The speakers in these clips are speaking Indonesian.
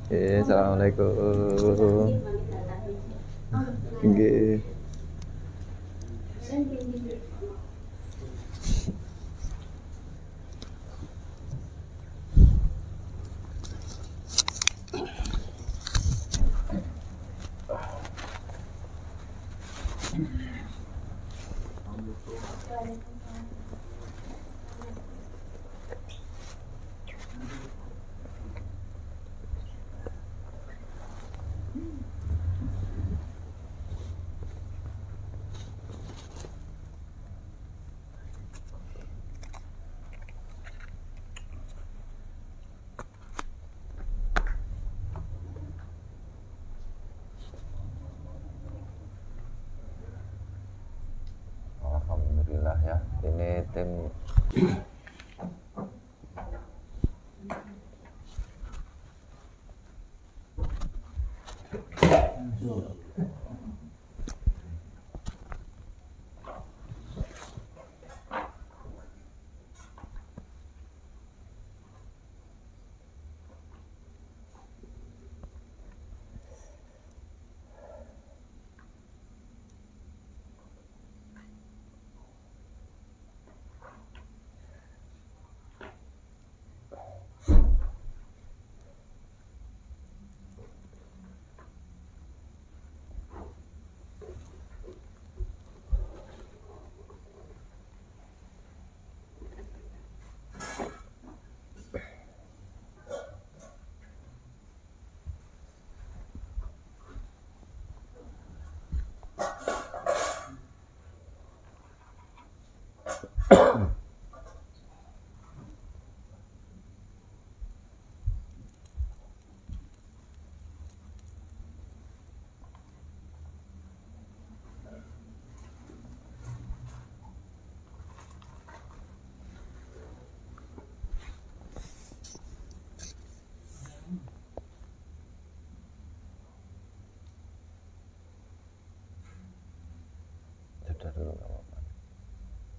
Assalamualaikum. Nggih. Alhamdulillah ya, ini tim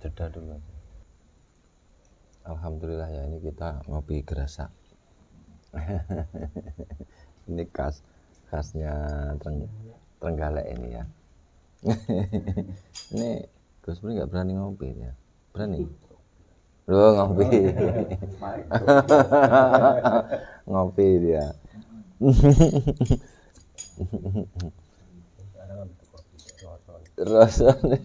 jeda dulu. Alhamdulillah ya, ini kita ngopi gerasak. Ini khasnya Trenggalek ini ya. Ini Gus Pri nggak berani ngopi ya? Berani? Loh, ngopi. Ngopi dia. Rasanya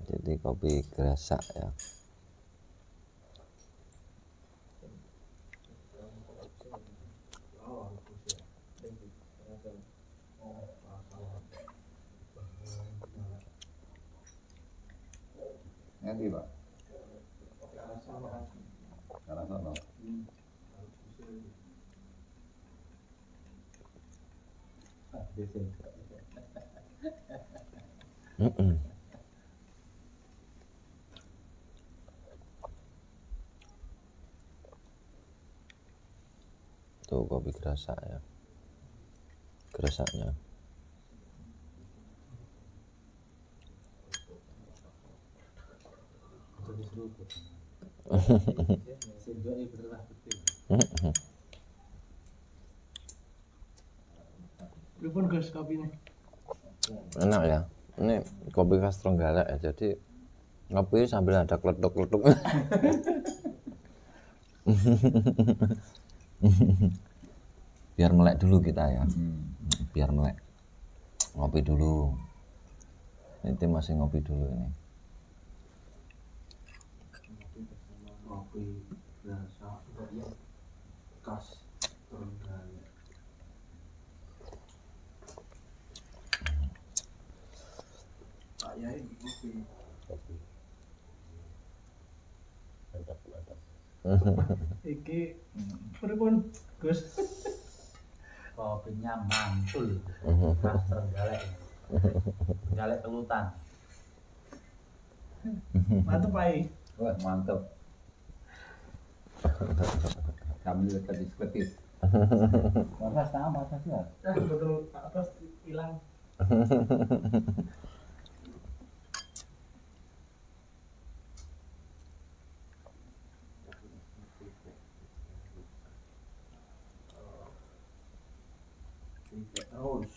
jadi kopi gerasak ya. Nanti Pak. Karena sono. Tuh kopi gerasak ya. Gerasaknya. Pripun Gus kopinya? Enak ya. Ini kopi khas Trenggalek ya. Jadi ngopi sambil ada kletuk-kletuk. Biar melek dulu kita ya. Biar melek. Ngopi dulu. Ini tim masih ngopi dulu ini. Kopi rasa khas Trenggalek. Pak Yai kopi. Mantap. Iki pripun Gus? Kopinya mantul, khas Trenggalek, Trenggalek Telutan. Mantep Pak Yai. Wah, mantap. Kami lepas diskretis. Warna sama saja. Betul atas hilang. Terus.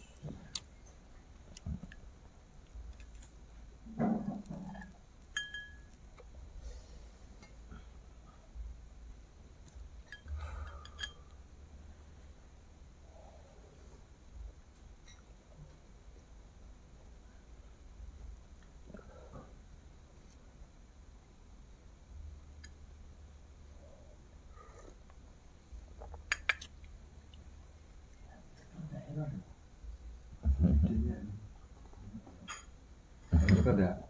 Itu ada.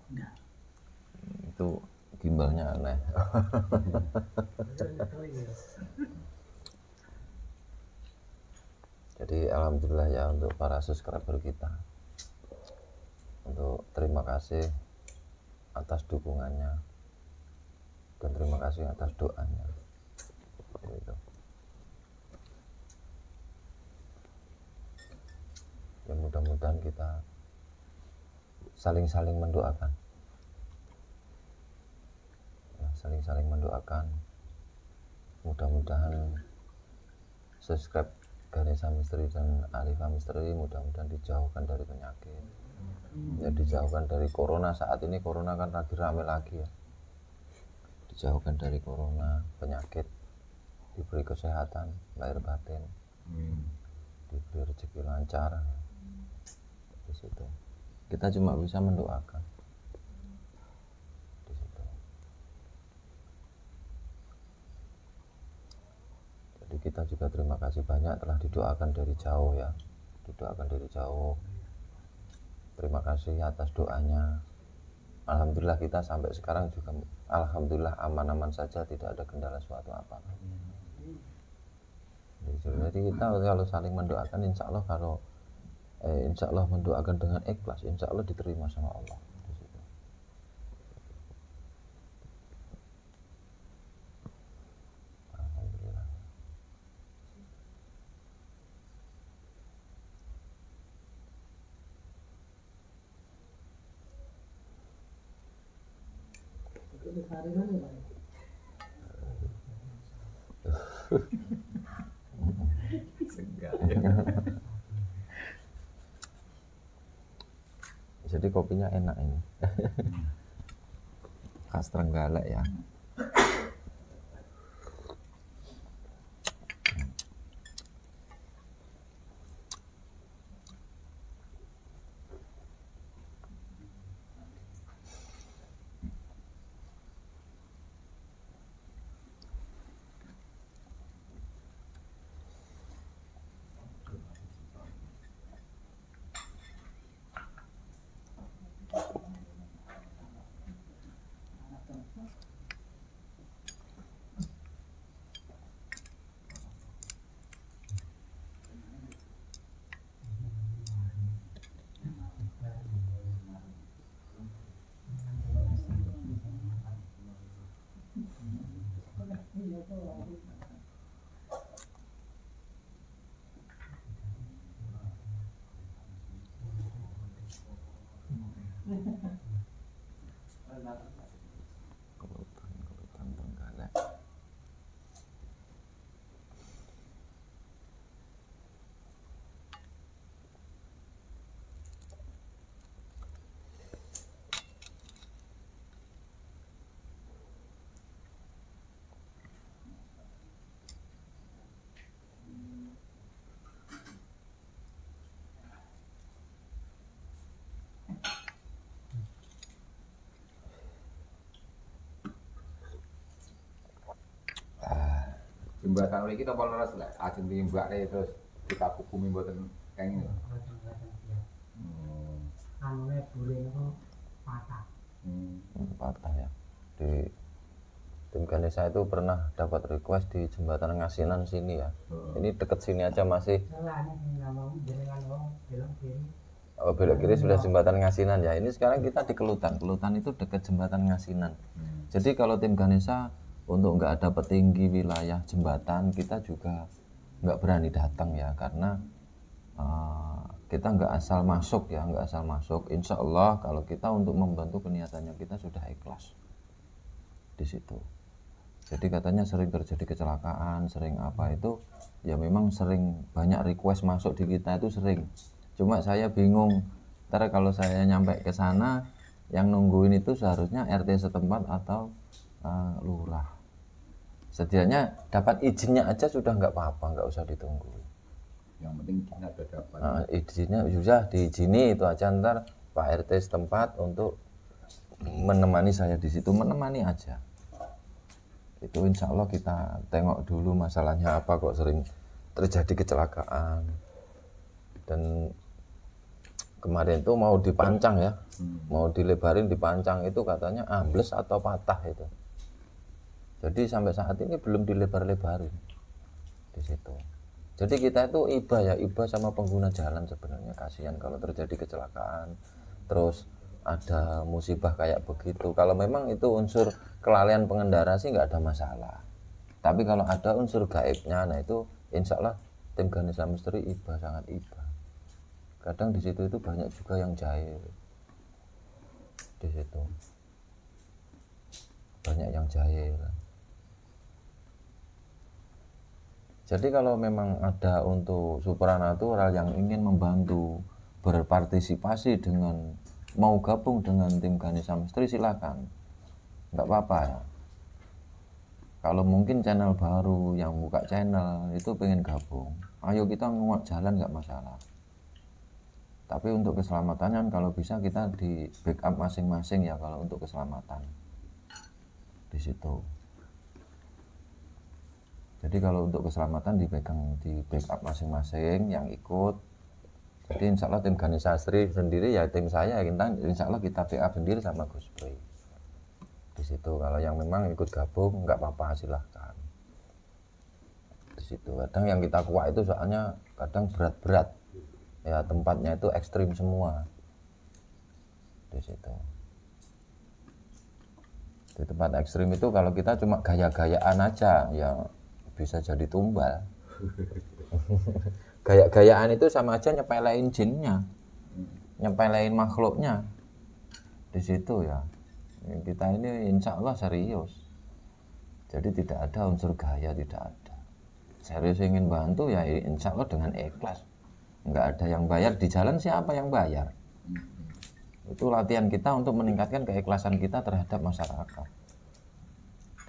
Itu gimbalnya aneh. Jadi alhamdulillah ya untuk para subscriber kita, untuk terima kasih atas dukungannya dan terima kasih atas doanya. Gitu. Ya mudah-mudahan kita saling-saling mendoakan, ya, saling-saling mendoakan. Mudah-mudahan subscribe Ganesha Misteri dan Alifa Misteri mudah-mudahan dijauhkan dari penyakit, ya dijauhkan dari corona. Saat ini corona kan lagi rame lagi ya, dijauhkan dari corona, penyakit, diberi kesehatan lahir batin, diberi rezeki lancar. Di situ kita cuma bisa mendoakan. Di situ. Jadi kita juga terima kasih banyak telah didoakan dari jauh ya, didoakan dari jauh. Terima kasih atas doanya. Alhamdulillah kita sampai sekarang juga alhamdulillah aman-aman saja, tidak ada kendala suatu apa. Jadi kita kalau saling mendoakan, insya Allah kalau insya Allah mendoakan dengan ikhlas, insya Allah diterima sama Allah. Alhamdulillah. Jadi kopinya enak ini. Khas Trenggalek ya. Kelutan Trenggalek. Jembatan ini kita kalau leres lah, ajeng timbaknya terus kita hukumi buatan kayak ini. Anune dure niku patah. Patah ya. Di tim Ganesha itu pernah dapat request di jembatan Ngasinan sini ya. Ini deket sini aja masih. Salahnya enggak mau jenengan wong belok kiri. Oh, belok kiri sudah jembatan Ngasinan ya. Ini sekarang kita di Kelutan. Kelutan itu dekat jembatan Ngasinan. Jadi kalau tim Ganesha untuk nggak ada petinggi wilayah jembatan, kita juga nggak berani datang ya, karena kita nggak asal masuk ya, nggak asal masuk. Insya Allah kalau kita untuk membantu keniatannya kita sudah ikhlas di situ. Jadi katanya sering terjadi kecelakaan, sering apa itu, ya memang sering banyak request masuk di kita itu sering. Cuma saya bingung, ntar kalau saya nyampe ke sana, yang nungguin itu seharusnya RT setempat atau lurah. Setidaknya dapat izinnya aja sudah nggak apa-apa, nggak usah ditunggu. Yang penting kita sudah dapat. Izinnya sudah diizini itu aja, ntar Pak RT setempat untuk menemani saya di situ, menemani aja. Itu insya Allah kita tengok dulu masalahnya apa kok sering terjadi kecelakaan. Dan kemarin itu mau dipancang ya, mau dilebarin dipancang itu katanya ambles atau patah itu. Jadi sampai saat ini belum dilebar-lebarin di situ. Jadi kita itu iba ya, iba sama pengguna jalan sebenarnya. Kasihan kalau terjadi kecelakaan terus ada musibah kayak begitu. Kalau memang itu unsur kelalaian pengendara sih nggak ada masalah. Tapi kalau ada unsur gaibnya, nah itu insya Allah tim Ganesha Misteri iba, sangat iba. Kadang di situ itu banyak juga yang jahil. Di situ banyak yang jahil. Jadi kalau memang ada untuk supranatural yang ingin membantu berpartisipasi dengan mau gabung dengan tim Ganesha Misteri silakan, nggak apa-apa ya. Kalau mungkin channel baru yang buka channel itu pengen gabung, ayo kita nguat jalan nggak masalah. Tapi untuk keselamatannya kalau bisa kita di backup masing-masing ya, kalau untuk keselamatan di situ. Jadi kalau untuk keselamatan dipegang di backup masing-masing yang ikut. Jadi insya Allah tim Ganesha Misteri sendiri ya tim saya, insya Allah kita backup sendiri sama Gus Boy di situ. Kalau yang memang ikut gabung nggak apa-apa, silahkan di situ. Kadang yang kita kuat itu soalnya kadang berat-berat ya, tempatnya itu ekstrim semua di situ. Di tempat ekstrim itu kalau kita cuma gaya-gayaan aja ya bisa jadi tumbal. Gaya-gayaan itu sama aja nyepelein jinnya, nyepelein makhluknya di situ ya. Kita ini insya Allah serius. Jadi tidak ada unsur gaya, tidak ada. Serius ingin bantu ya insya Allah dengan ikhlas. Nggak ada yang bayar di jalan, siapa yang bayar? Itu latihan kita untuk meningkatkan keikhlasan kita terhadap masyarakat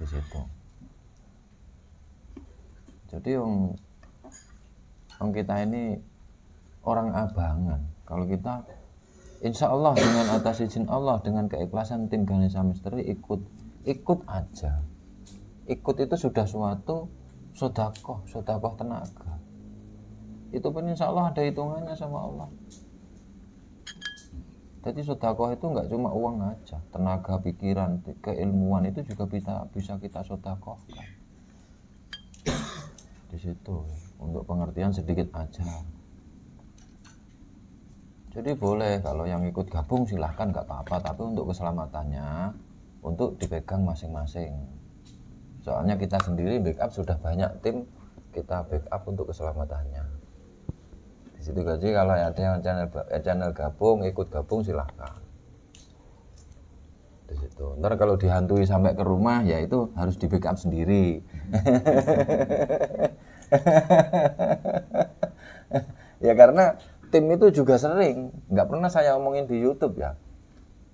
di situ. Jadi yang kita ini orang abangan. Kalau kita insya Allah dengan atas izin Allah, dengan keikhlasan tim Ganesha Misteri ikut aja. Ikut itu sudah suatu sodakoh tenaga. Itu pun insya Allah ada hitungannya sama Allah. Jadi sodakoh itu nggak cuma uang aja, tenaga, pikiran, keilmuan itu juga bisa kita sodakohkan di situ. Untuk pengertian sedikit aja. Jadi boleh kalau yang ikut gabung silahkan, nggak apa-apa. Tapi untuk keselamatannya untuk dipegang masing-masing. Soalnya kita sendiri backup sudah banyak tim, kita backup untuk keselamatannya. Di situ gaji kalau ada yang channel gabung, ikut gabung silahkan. Di situ. Ntar kalau dihantui sampai ke rumah ya itu harus di backup sendiri. Ya karena tim itu juga sering, nggak pernah saya omongin di YouTube ya.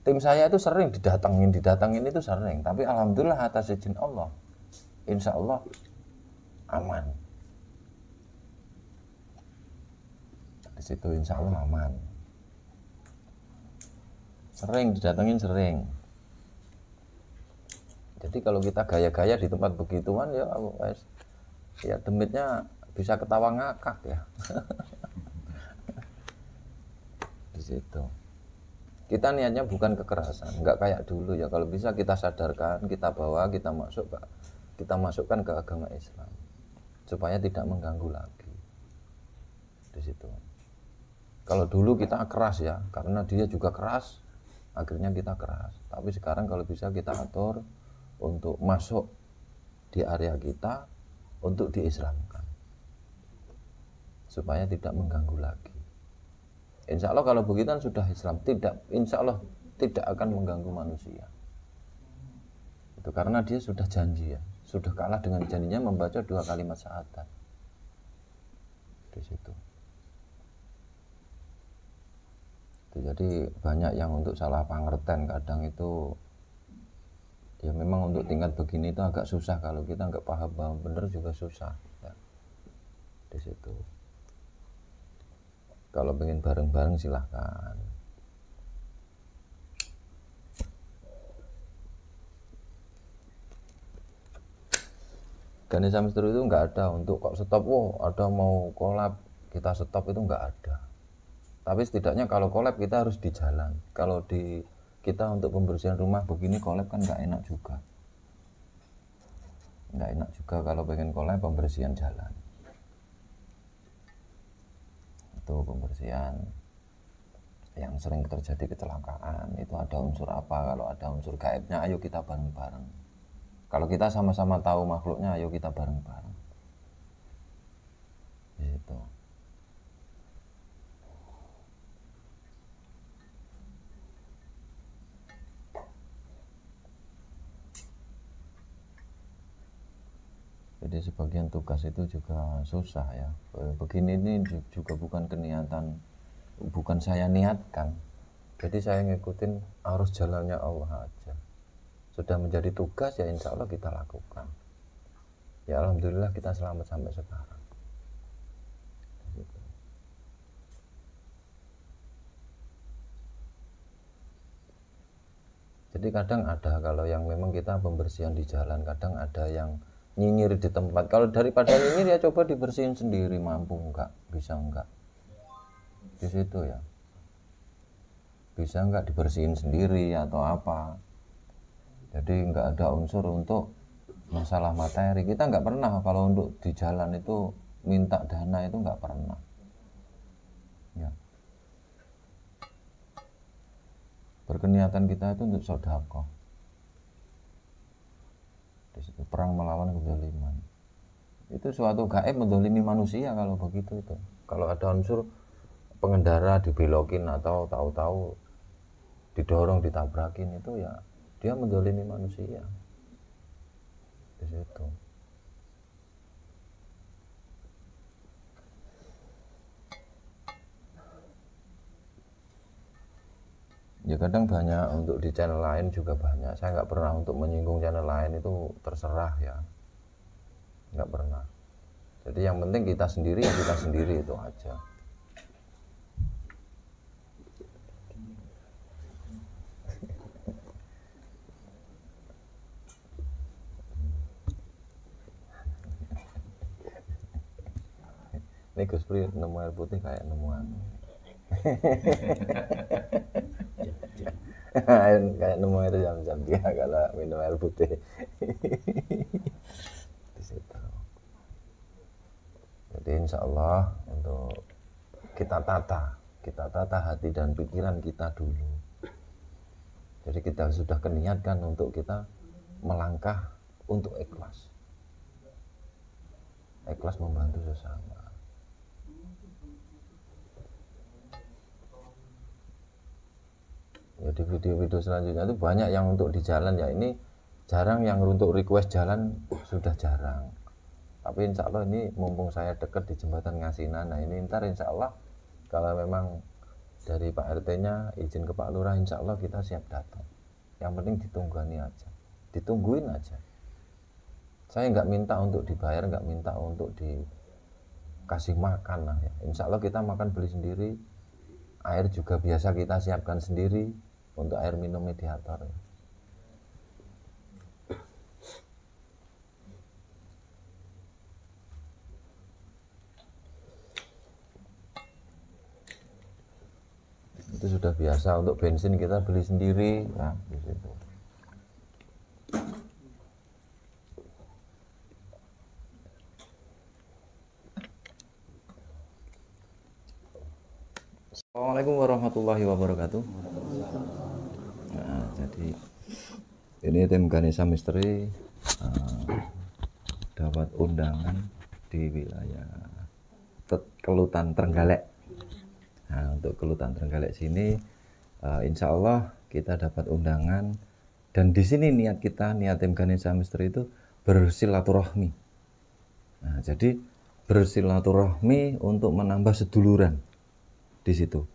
Tim saya itu sering didatangin itu sering. Tapi alhamdulillah atas izin Allah, insya Allah aman. Di situ insya Allah aman. Sering didatangin sering. Jadi kalau kita gaya-gaya di tempat begituan ya demitnya bisa ketawa ngakak ya. Di situ. Kita niatnya bukan kekerasan, nggak kayak dulu ya. Kalau bisa kita sadarkan, kita bawa, kita masukkan ke agama Islam supaya tidak mengganggu lagi. Di situ. Kalau dulu kita keras ya, karena dia juga keras, akhirnya kita keras. Tapi sekarang kalau bisa kita atur untuk masuk di area kita untuk diislamkan. supaya tidak mengganggu lagi. Insya Allah kalau begitu kan sudah Islam, tidak, insya Allah tidak akan mengganggu manusia. Itu karena dia sudah janji ya, sudah kalah dengan janjinya membaca 2 kalimat syahadat di situ. Jadi banyak yang untuk salah pengertian kadang itu ya memang untuk tingkat begini itu agak susah, kalau kita nggak paham bener juga susah ya. Di situ kalau pengen bareng-bareng silahkan. Ganesha Misteri itu nggak ada untuk kok stop, ada mau kolab kita stop, itu nggak ada. Tapi setidaknya kalau kolab kita harus di jalan. Kalau di kita untuk pembersihan rumah begini kolab kan nggak enak juga. Nggak enak juga kalau pengen kolab pembersihan jalan. Itu pembersihan yang sering terjadi kecelakaan, itu ada unsur apa? Kalau ada unsur gaibnya, ayo kita bareng-bareng. Kalau kita sama-sama tahu makhluknya, ayo kita bareng-bareng. Gitu. Jadi sebagian tugas itu juga susah ya. Begini ini juga bukan keniatan, bukan saya niatkan. Jadi saya ngikutin arus jalannya Allah aja. Sudah menjadi tugas ya insya Allah kita lakukan. Ya alhamdulillah kita selamat sampai sekarang. Jadi kadang ada kalau yang memang kita pembersihan di jalan, kadang ada yang nyinyir di tempat. Kalau daripada nyinyir ya coba dibersihin sendiri, mampu enggak, bisa enggak. Di situ ya. Bisa enggak dibersihin sendiri atau apa. Jadi enggak ada unsur untuk masalah materi. Kita enggak pernah kalau untuk di jalan itu minta dana itu enggak pernah. Ya. Berkeniatan kita itu untuk sedekah. Di situ perang melawan kezaliman. Itu suatu gaib mendolimi manusia kalau begitu itu. Kalau ada unsur pengendara dibelokin atau tahu-tahu didorong ditabrakin, itu ya dia mendolimi manusia. Di situ. Ya kadang banyak untuk di channel lain juga banyak. Saya nggak pernah untuk menyinggung channel lain, itu terserah ya. Nggak pernah. Jadi yang penting kita sendiri ya kita sendiri, itu aja. Ini Gus Pri nemu air putih kayak nemuan. Kayak nemu air jam-jam dia kalau minum air putih. Di situ. Jadi insya Allah untuk kita tata hati dan pikiran kita dulu. Jadi kita sudah keniatkan untuk kita melangkah untuk ikhlas. Ikhlas membantu sesama. Ya di video-video selanjutnya itu banyak yang untuk di jalan ya, ini jarang yang untuk request jalan, sudah jarang. Tapi insya Allah ini mumpung saya dekat di jembatan Ngasinan, nah ini ntar insya Allah kalau memang dari Pak RT-nya izin ke Pak Lurah, insya Allah kita siap datang. Yang penting ditungguin aja, ditungguin aja. Saya nggak minta untuk dibayar, nggak minta untuk dikasih makan lah ya. Insya Allah kita makan beli sendiri, air juga biasa kita siapkan sendiri. Untuk air minum mediator ya. Itu sudah biasa. Untuk bensin kita beli sendiri ya, di situ. Assalamualaikum warahmatullahi wabarakatuh. Nah, jadi ini tim Ganesha Misteri dapat undangan di wilayah Kelutan Trenggalek. Nah, untuk Kelutan Trenggalek sini insya Allah kita dapat undangan, dan di sini niat tim Ganesha Misteri itu bersilaturahmi. Nah, jadi bersilaturahmi untuk menambah seduluran di situ.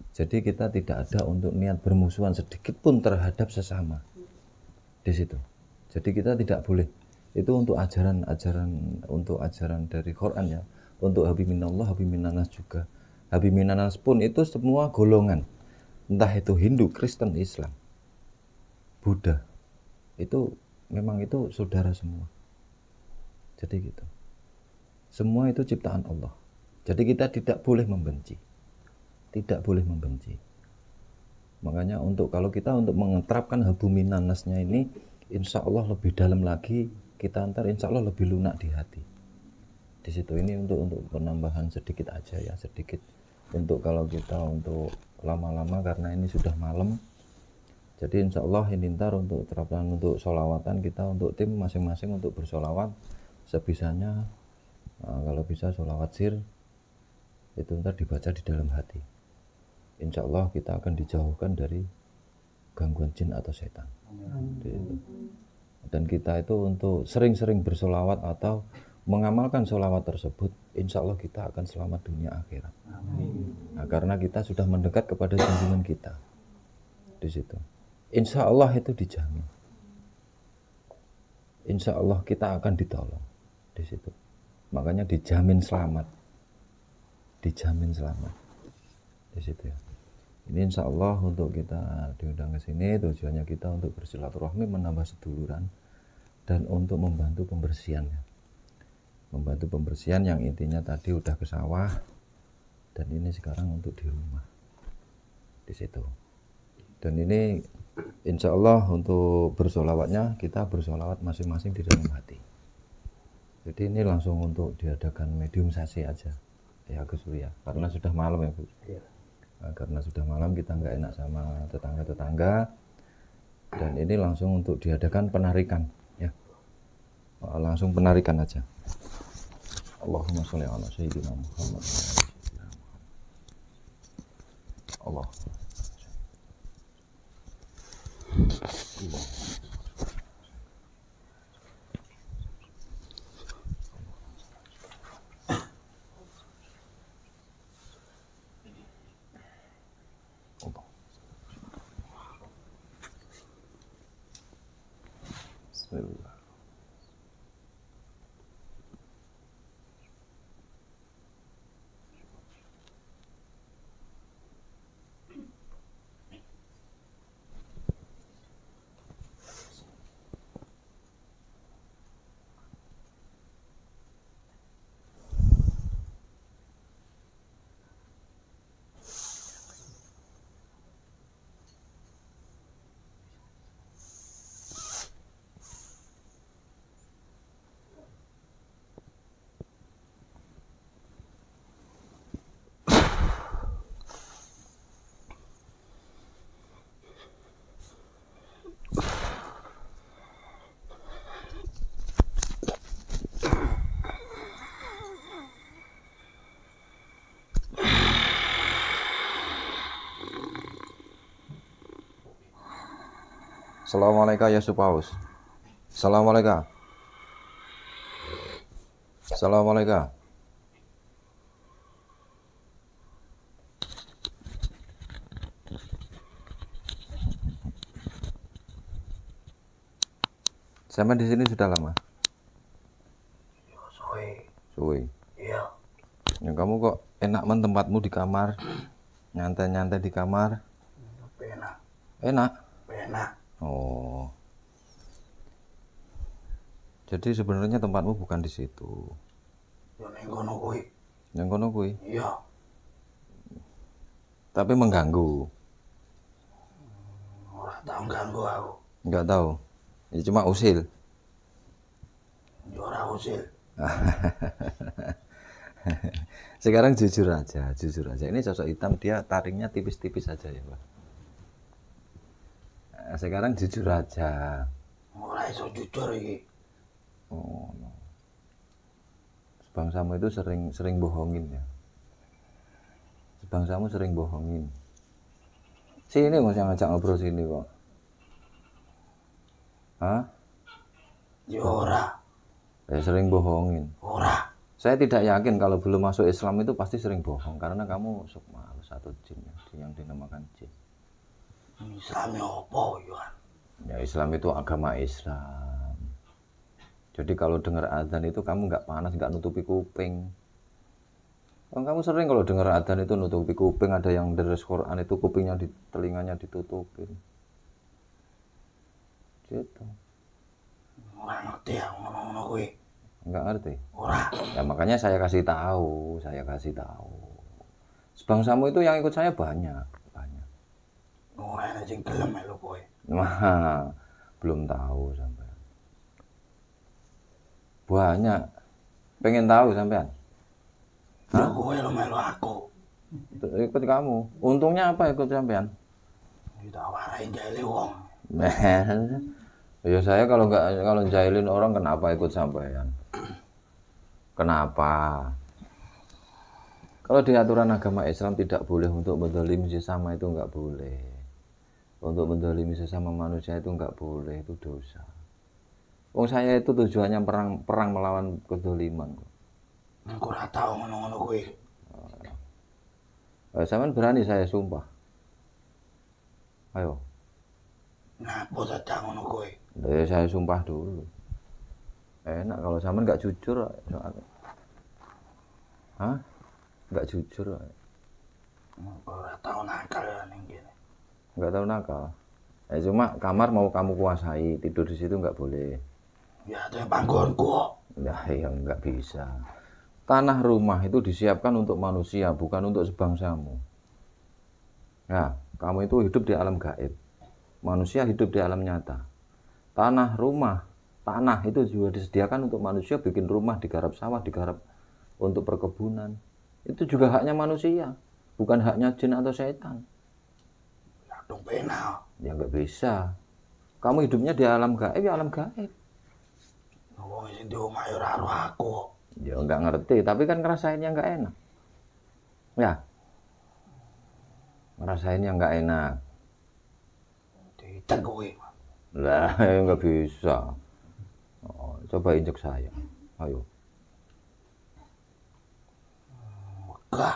Jadi kita tidak ada untuk niat bermusuhan sedikit pun terhadap sesama di situ. Jadi kita tidak boleh. Itu untuk ajaran dari Quran ya. Untuk Habiminallah, Habiminanas juga. Habiminanas pun itu semua golongan. Entah itu Hindu, Kristen, Islam, Buddha. Itu memang itu saudara semua. Jadi gitu. Semua itu ciptaan Allah. Jadi kita tidak boleh membenci. Tidak boleh membenci. Makanya kalau kita mengeterapkan Habuminanasnya ini, insya Allah lebih dalam lagi, kita insya Allah lebih lunak di hati. Di situ ini untuk penambahan sedikit aja ya, sedikit. Untuk kalau kita untuk lama-lama karena ini sudah malam. Jadi insya Allah ini ntar untuk terapkan untuk sholawatan kita untuk tim masing-masing untuk bersolawat sebisanya. Kalau bisa sholawat sir itu ntar dibaca di dalam hati. Insya Allah kita akan dijauhkan dari gangguan jin atau setan. Dan kita itu untuk sering-sering bersolawat atau mengamalkan solawat tersebut, insya Allah kita akan selamat dunia akhirat. Nah, karena kita sudah mendekat kepada junjungan kita di situ. Insya Allah itu dijamin. Insya Allah kita akan ditolong di situ. Makanya dijamin selamat. Dijamin selamat di situ ya. Ini insya Allah untuk kita diundang ke sini tujuannya kita untuk bersilaturahmi, menambah seduluran, dan untuk membantu pembersihan ya. Membantu pembersihan yang intinya tadi udah ke sawah, dan ini sekarang untuk di rumah di situ. Dan ini insya Allah untuk bersolawatnya kita bersolawat masing-masing di dalam hati. Jadi ini langsung untuk diadakan mediumisasi aja ya Gus Surya, karena sudah malam ya Bu. Nah, karena sudah malam kita nggak enak sama tetangga-tetangga, dan ini langsung untuk diadakan penarikan ya. Langsung penarikan aja. Allahumma sholli ala sayyidina Muhammad. Allah. Bismillah. Assalamualaikum ya Supaus. Assalamualaikum. Assalamualaikum. Sama di sini sudah lama? Suwe. Iya. Ya, kamu kok enak tempatmu di kamar, nyantai-nyantai di kamar? Enak. Enak. Enak. Oh. Jadi sebenarnya tempatmu bukan di situ. Yang kono kuwi. Yang kono kuwi. Iya. Tapi mengganggu. Ora tau ganggu aku. Enggak tahu. Ya cuma usil. Ya ora usil. Sekarang jujur aja. Ini sosok hitam, dia taringnya tipis-tipis aja ya, Pak. Sekarang jujur aja. Ora iso jujur iki. Oh, no. sebangsamu itu sering bohongin ya. Sebangsamu sering bohongin. Sini Mas yang ngajak ngobrol sini kok. Hah? Ya ora. Sering bohongin. Ora. Saya tidak yakin kalau belum masuk Islam itu pasti sering bohong karena kamu sukmalus atau jin yang dinamakan jin. Islamnya apa ya? Ya Islam itu agama Islam. Jadi kalau dengar adzan itu kamu nggak panas, nggak nutupi kuping. Kamu sering kalau dengar adzan itu nutupi kuping, ada yang deres Quran itu kupingnya di telinganya ditutupin. Gitu. Ora ngerti ya ngono-ngono kuwi. Nggak ngerti. Ora. Ya makanya saya kasih tahu. Sebangsamu itu yang ikut saya banyak. Ora ana sing gelem melu kowe. Wah, belum tahu sampai. Banyak. Pengen tahu sampean? Ya kowe lo melu aku. Ikut kamu. Untungnya apa ikut sampean? Ditawarain jahile wong. Ya saya kalau jahilin orang kenapa ikut sampean? Kenapa? Kalau di aturan agama Islam tidak boleh untuk menzalimi sesama itu enggak boleh. Untuk menzalimi sesama manusia itu enggak boleh, itu dosa. Wong saya itu tujuannya perang melawan kezaliman. Aku ora tau ngono-ngono kuwi. Sampean berani saya sumpah. Ayo. Napa dadak ngono kuwi? Ya saya sumpah dulu. Enak kalau sampean enggak jujur soalnya. Hah? Enggak jujur. Ora tau nakal ya ning kene. Enggak tahu nakal. Cuma kamar mau kamu kuasai, tidur di situ enggak boleh. Ya ada panggonku kok. Ya enggak bisa. Tanah rumah itu disiapkan untuk manusia, bukan untuk sebangsamu. Nah, kamu itu hidup di alam gaib. Manusia hidup di alam nyata. Tanah itu juga disediakan untuk manusia bikin rumah, digarap sawah, digarap untuk perkebunan. Itu juga haknya manusia, bukan haknya jin atau setan. Ya dong penal. Ya enggak bisa. Kamu hidupnya di alam gaib, ya alam gaib. Wong sing di omah ya ora karo aku. Ya enggak ngerti, tapi kan ngerasainnya enggak enak. Ya. Ngerasainnya enggak enak. Ditek kuwi. Lah, enggak bisa. Oh, coba injek saya. Ayo. Megah.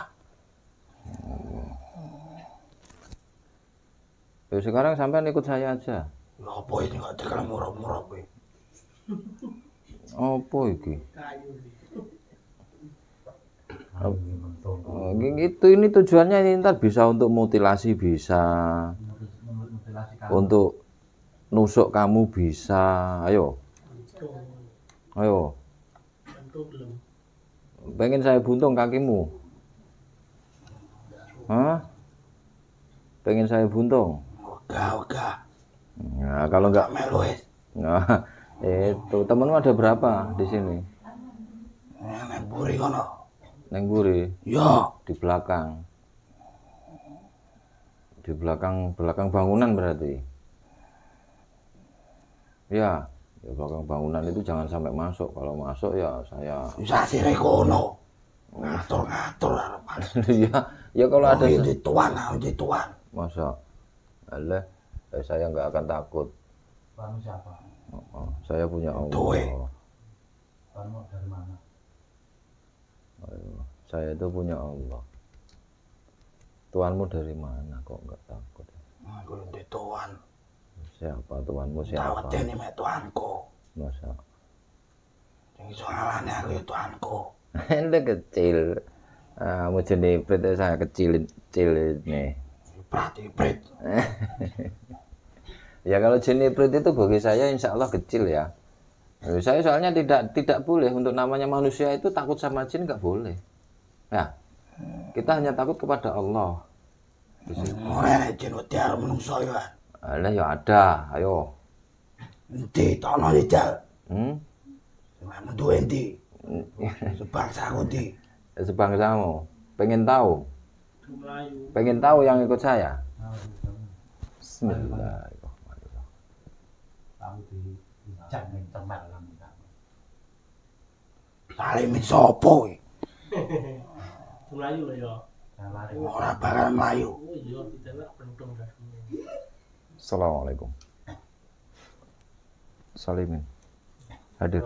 Ya sekarang sampean ikut saya aja. Ya apa ini kok tekan murah-murah kuwi. Apa iki? Kayu. Gitu ini tujuannya ini ntar bisa untuk mutilasi bisa, Mutilasi kamu. untuk nusuk kamu bisa. Ayo, ayo. Tentu belum. Pengen saya buntung kakimu? Hah? Pengen saya buntung? Ogah. Nah, kalau enggak, Melu wis. nah itu temenmu ada berapa di sini? Nek buri kono. Neng Buri Ya, di belakang. Di belakang bangunan berarti. Ya, di belakang bangunan itu jangan sampai masuk. Kalau masuk ya saya. bisa sire kono. Ngatur-ngatur arepan. ya kalau ada di tuan. masa alah saya nggak akan takut. Kamu siapa? Saya punya Tuwe. Allah. Kamu dari mana? Ayo, saya itu punya Allah. Tuanmu dari mana kok nggak takut? Aku di tuan. Siapa tuanmu siapa? Tawat ini mek tuanku. Masa Sing iso ngalahne aku ya tuanku. Anda kecil. Mau jeniprit saya kecil ini. Ibrit. Ya kalau jeniprit itu bagi saya insya Allah kecil ya. Saya soalnya tidak boleh untuk namanya manusia itu takut sama jin, nggak boleh. Ya, kita hanya takut kepada Allah. Ora jin wedi arep menungso ya. Alah ya ada, ayo. Endi tono jajal. Hmm? Duwe endi? Sebangsa aku ndi? Sebangsamu, pengen tahu? Melayu. Pengen tahu yang ikut saya? Bismillahirrahmanirrahim. Kamu di jangan tempat kamu. Salimin sopo iki? Melayu lah ya. Yang lari. Ora bakal mlayu. Oh iya, tidak pentung dah. Assalamualaikum. Salimin. Hadir.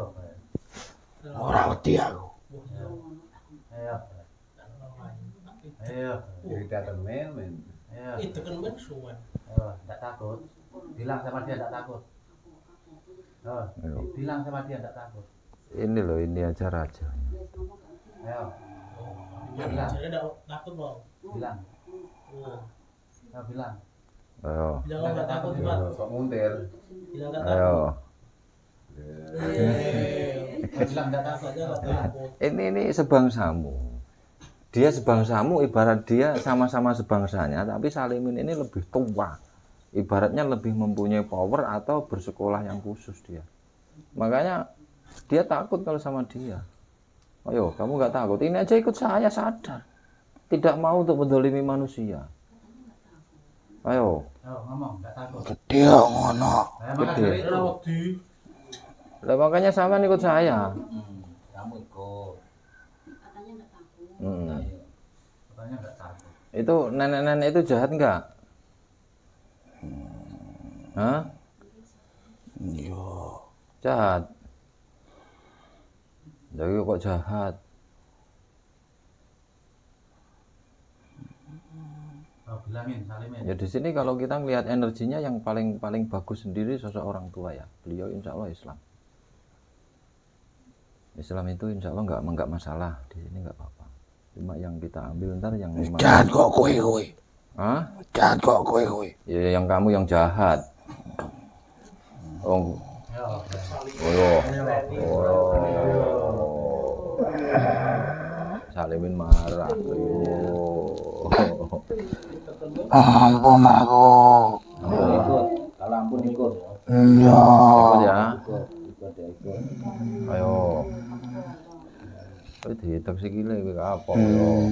Ora wedi aku. Ayo. Ayo. Cerita temen men. Ayo. Itu kan bensuan. Ayo, enggak takut. Bilang sama dia enggak takut. Oh, Ayo. bilang sama dia enggak takut. Ini loh, ini aja raja. Ayo, Gimana? Saya tidak takut bang. bilang. Oh. Ayo bilang. Ayo. Bilang nggak takut pak. Sok muntir. Bilang nggak Ayo. takut. Ayo bilang enggak takut. Saja nggak takut. Ini sebangsamu. Dia sebangsamu, ibarat dia sama-sama sebangsanya, tapi Salimin ini lebih tua. Ibaratnya lebih mempunyai power atau bersekolah yang khusus dia. Makanya dia takut kalau sama dia. Ayo, kamu nggak takut? Ini aja ikut saya, sadar. Tidak mau untuk mendolimi manusia. Ayo. Ayo ngomong, enggak takut. Gede kok ngono. Ayo makan Gede. dari itu. Rawati. Lah makanya sama ikut saya. Kamu ikut. Hmm. Katanya enggak takut. Itu nenek-nenek itu jahat nggak? Hah? Yo. Jahat. Jadi kok jahat? Oh, bilangin, Salimin. Ya di sini kalau kita melihat energinya yang paling bagus sendiri sosok orang tua ya. Beliau insya Allah Islam. Islam itu insya Allah nggak masalah di sini nggak apa-apa. Cuma yang kita ambil ntar yang memang. Jahat kok kowe. Hah? Jahat kok kowe. Ya yang kamu yang jahat. Oh, Ayo. oh, Salimin marah. Oh. Ampun aku. Ikut. Kalau ampun ikut. Iya. Ikut ya. Ikut ya ikut. Ayo. Kowe dihitung sikile kowe apa yo.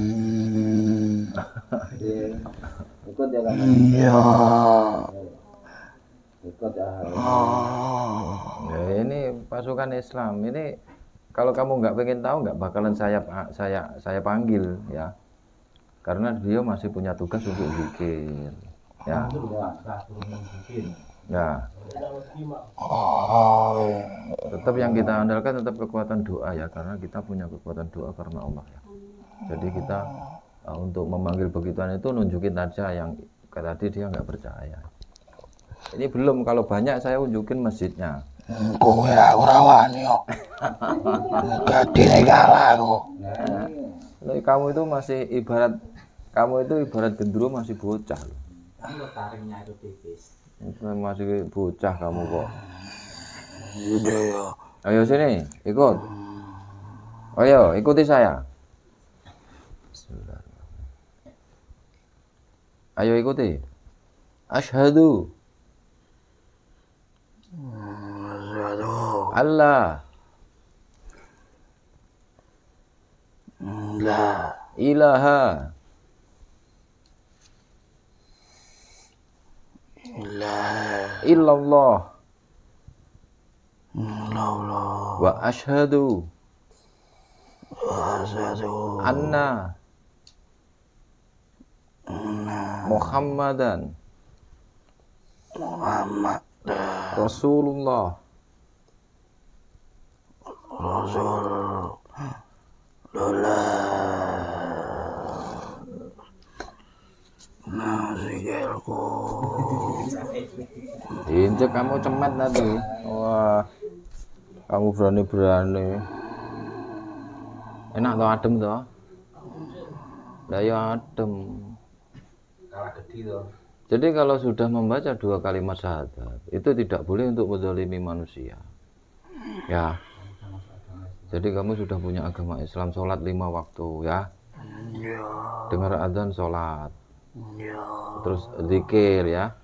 Ikut ya kan. Iya. Ikut ya. Ya, ini pasukan Islam. Ini kalau kamu nggak pengen tahu nggak bakalan saya panggil ya. Karena dia masih punya tugas untuk zikir. Ya. Itu enggak turun bikin. Ya. Rawati mak. Oh. Tetap yang kita andalkan tetap kekuatan doa ya, karena kita punya kekuatan doa karena Allah ya. Jadi kita untuk memanggil begituan itu nunjukin aja yang tadi dia nggak percaya. Ini belum, kalau banyak saya unjukin masjidnya. Kowe aku ora wani kok. Gadine kalah aku. Jadi kamu itu masih ibarat gendruwo masih bocah loh. Kalau taringnya itu tipis. Masih bocah kamu kok. Iya ya. Ayo sini, ikut. Ayo, ikuti saya. Bismillahirrahmanirrahim. Ayo ikuti. Asyhadu Aduh. Allah La. ilaha La. illallah Allah. wa asyhadu Asyhadu anna Muhammadan Muhammad Rasulullah. Rasulullah. Sikilku. Injek kamu cemet nanti. Wah, kamu berani-berani. Enak toh, adem toh? Lah ya adem. Kalah gede tuh. Jadi kalau sudah membaca 2 kalimat syahadat, itu tidak boleh untuk menzalimi manusia. Ya. Jadi kamu sudah punya agama Islam, sholat 5 waktu ya. Ya. Dengar adzan sholat. Ya. Terus zikir ya.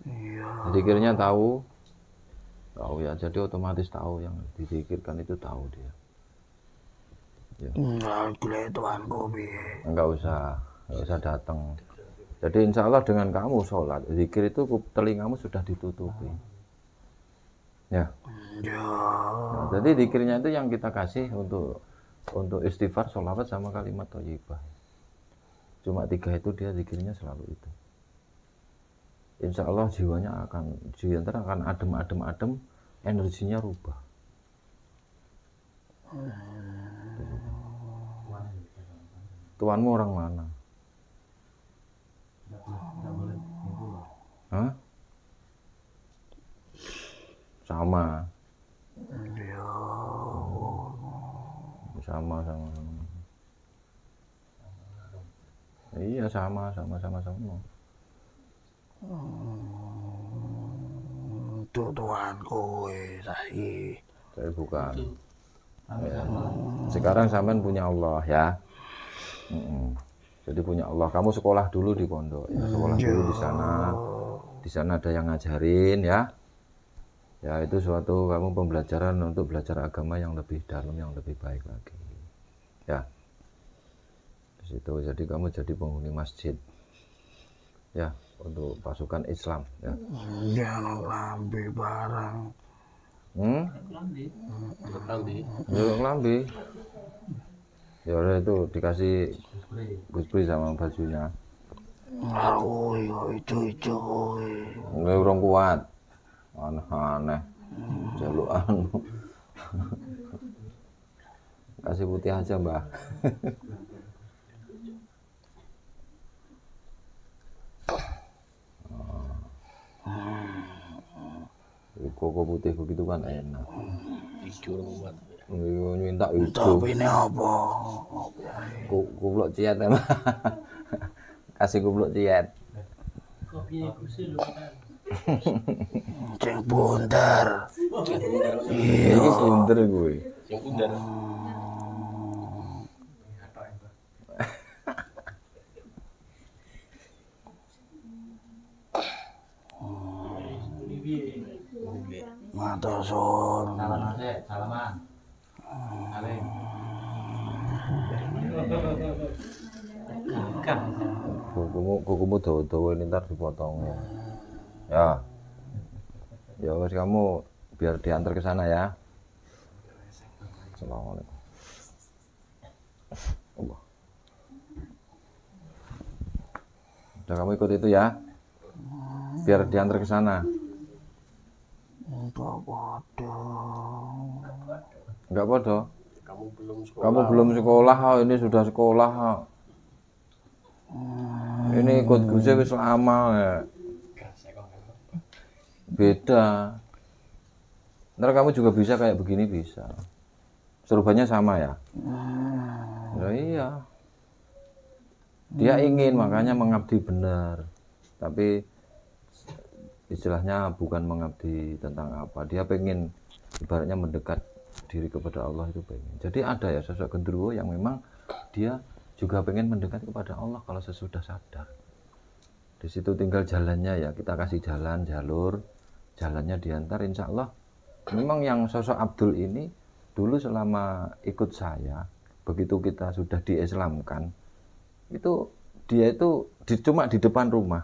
Ya. Zikirnya tahu ya, jadi otomatis tahu yang dizikirkan itu tahu dia. Ya. Enggak gila tuanku piye. Enggak usah datang. Jadi insya Allah dengan kamu sholat, zikir itu telingamu sudah ditutupi. Ya. Ya. Nah, jadi zikirnya itu yang kita kasih untuk untuk istighfar, sholawat sama kalimat thayyibah. Cuma 3 itu dia zikirnya selalu itu. Insya Allah jiwanya akan adem, energinya rubah. Tuanmu orang mana? Nggak boleh mimpi loh. Hah? Sama. Sama. Iya sama. Itu Tuhanku saya. Saya bukan. Sampai Ya. siapa? Sekarang sampean punya Allah ya. Jadi punya Allah. Kamu sekolah dulu di pondok ya. Sekolah dulu di sana. Di sana ada yang ngajarin ya. Ya itu suatu kamu pembelajaran untuk belajar agama yang lebih dalam, yang lebih baik lagi. Ya. Di situ jadi kamu jadi penghuni masjid. Ya, untuk pasukan Islam ya. Jangan lambe barang. Ya lambe. Ya udah itu dikasih Gus Pri sama bajunya. Itu. Nggak urung kuat. Aneh. Jaluk anu. Kasih putih aja, Mbah. Koko putih begitu kan enak. Minta hijau. Tapi ini apa? Kublok ciat emang. Kasih kublok ciat. Kopinya kursi lu kan. Ceng bundar. Ini pinter gue. Matur suwun. Salaman sih, salaman. Salim. Kukumu dawa-dawa ini ntar dipotong ya. Ya wes kamu biar diantar ke sana ya. Assalamualaikum. Allah. Udah kamu ikut itu ya. Biar diantar ke sana. Enggak bodoh. Kamu belum sekolah, ini sudah sekolah. Ini ikut Gus wis lama ya. Beda. Ntar kamu juga bisa kayak begini bisa. Serubahnya sama ya. Ya iya. Dia ingin makanya mengabdi benar. Tapi istilahnya bukan mengabdi tentang apa. Dia pengen ibaratnya mendekat diri kepada Allah itu pengen. Jadi ada ya sosok genderuwo yang memang dia juga pengen mendekat kepada Allah kalau sesudah sadar. Di situ tinggal jalannya ya, kita kasih jalan, jalur, jalannya diantar insya Allah. Memang yang sosok Abdul ini dulu selama ikut saya, begitu kita sudah diislamkan, itu dia itu cuma di depan rumah,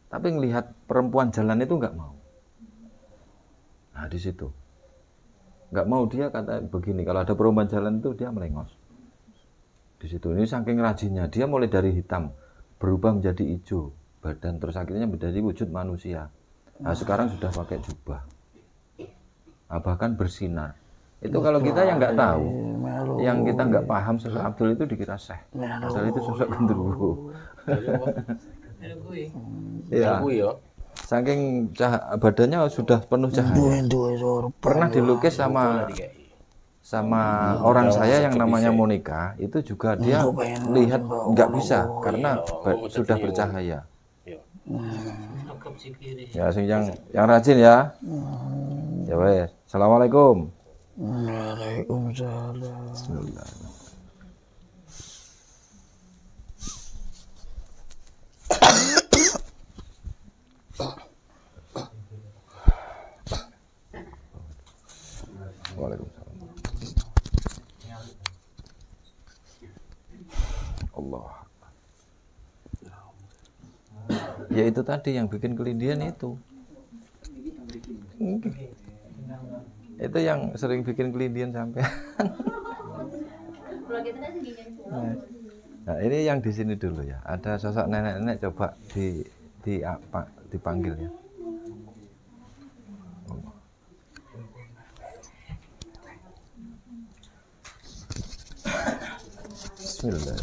tapi ngelihat perempuan jalan itu nggak mau. Nah di situ nggak mau, dia kata begini, kalau ada perempuan jalan itu dia melengos. Di situ ini saking rajinnya, dia mulai dari hitam berubah menjadi hijau badan, terus akhirnya menjadi wujud manusia. Nah sekarang sudah pakai jubah, nah, bahkan bersinar. Itu kalau kita yang nggak tahu, yang kita nggak paham sosok Abdul itu dikira syekh, padahal itu sosok genderuwo. Iya. Saking badannya sudah penuh cahaya. Pernah dilukis sama orang saya yang namanya Monica, itu juga dia lihat nggak bisa karena sudah bercahaya. Ya, yang rajin ya. Ya wes. Assalamualaikum. Waalaikumsalam. Bismillah. Waalaikumsalam. Allah. Ya itu tadi yang bikin kelindian itu. Itu yang sering bikin kelindian sampai. Nah, ini yang di sini dulu ya. Ada sosok nenek-nenek, coba dipanggil ya. Bismillah.